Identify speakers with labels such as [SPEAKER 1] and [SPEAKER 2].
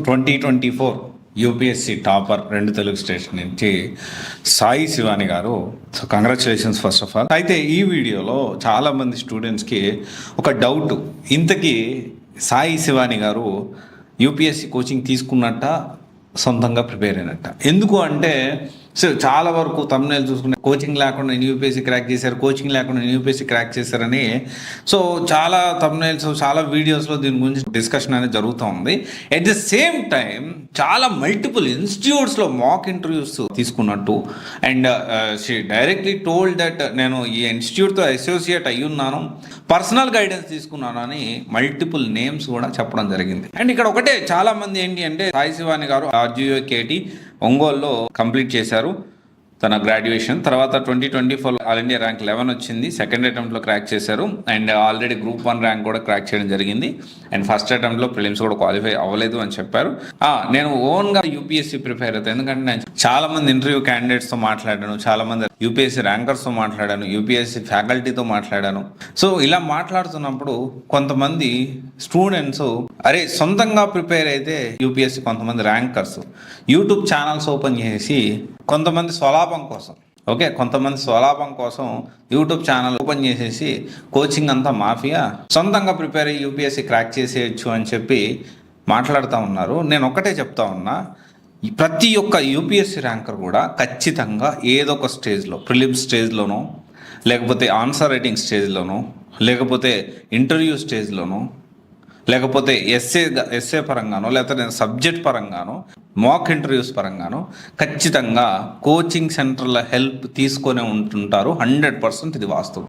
[SPEAKER 1] 2024 UPSC topper 2 Telugu station నుంచి సాయి శివాని గారు. So congratulations first of all. అయితే ఈ వీడియోలో చాలామంది స్టూడెంట్స్కి ఒక డౌట్, ఇంతకీ సాయి శివాని గారు యూపీఎస్సీ కోచింగ్ తీసుకున్నట్ట, సొంతంగా ప్రిపేర్ అయినట్ట? ఎందుకు అంటే సో చాలా వరకు తమ్ముళ్ళు చూసుకునే కోచింగ్ లేకుండా నేను యూపీఎస్సీ క్రాక్ చేశారు, కోచింగ్ లేకుండా నేను యూపీఎస్సీ క్రాక్ చేశారని సో చాలా తమ్ముళ్ళు చాలా వీడియోస్లో దీని గురించి డిస్కషన్ అనేది జరుగుతూ ఉంది. ఎట్ ద సేమ్ టైం చాలా మల్టిపుల్ ఇన్స్టిట్యూట్స్లో మాక్ ఇంటర్వ్యూస్ తీసుకున్నట్టు and she directly told that నేను ఈ ఇన్స్టిట్యూట్తో అసోసియేట్ అయ్యి ఉన్నాను, పర్సనల్ గైడెన్స్ తీసుకున్నాను అని మల్టిపుల్ నేమ్స్ కూడా చెప్పడం జరిగింది. అండ్ ఇక్కడ ఒకటే చాలా మంది ఏంటి అంటే సాయి శివాని గారు RGUKT ఒంగోలులో కంప్లీట్ చేశారు తన గ్రాడ్యుయేషన్. తర్వాత 2024 ఆల్ ఇండియా ర్యాంక్ 11 వచ్చింది, సెకండ్ అటెంప్ట్లో క్రాక్ చేశారు అండ్ ఆల్రెడీ గ్రూప్ 1 ర్యాంక్ కూడా క్రాక్ చేయడం జరిగింది అండ్ ఫస్ట్ అటెంప్ట్లో ప్రిలిమ్స్ కూడా క్వాలిఫై అవ్వలేదు అని చెప్పారు. నేను ఓన్గా యూపీఎస్సీ ప్రిపేర్ అవుతాను, ఎందుకంటే నేను చాలా మంది ఇంటర్వ్యూ క్యాండిడేట్స్తో మాట్లాడాను, చాలా మంది యూపీఎస్సీ ర్యాంకర్స్తో మాట్లాడాను, యూపీఎస్సీ ఫ్యాకల్టీతో మాట్లాడాను. సో ఇలా మాట్లాడుతున్నప్పుడు కొంతమంది స్టూడెంట్స్ అరే సొంతంగా ప్రిపేర్ అయితే యూపీఎస్సీ, కొంతమంది ర్యాంకర్స్ యూట్యూబ్ ఛానల్స్ ఓపెన్ చేసి కొంతమంది స్వలాభం కోసం కొంతమంది స్వలాభం కోసం యూట్యూబ్ ఛానల్ ఓపెన్ చేసేసి కోచింగ్ అంతా మాఫియా, సొంతంగా ప్రిపేర్ అయ్యి యూపీఎస్సీ క్రాక్ చేసేయచ్చు అని చెప్పి మాట్లాడుతూ ఉన్నారు. నేను ఒక్కటే చెప్తా ఉన్నా, ప్రతి ఒక్క యూపీఎస్సీ ర్యాంకర్ కూడా ఖచ్చితంగా ఏదో ఒక స్టేజ్లో, ప్రిలిమ్స్ స్టేజ్లోనో లేకపోతే ఆన్సర్ రైటింగ్ స్టేజ్లోనో లేకపోతే ఇంటర్వ్యూ స్టేజ్లోనో లేకపోతే ఎస్ఏ పరంగానో లేకపోతే సబ్జెక్ట్ పరంగానో మాక్ ఇంటర్వ్యూస్ పరంగానో ఖచ్చితంగా కోచింగ్ సెంటర్ల హెల్ప్ తీసుకొని ఉంటుంటారు. 100% ఇది వాస్తవం.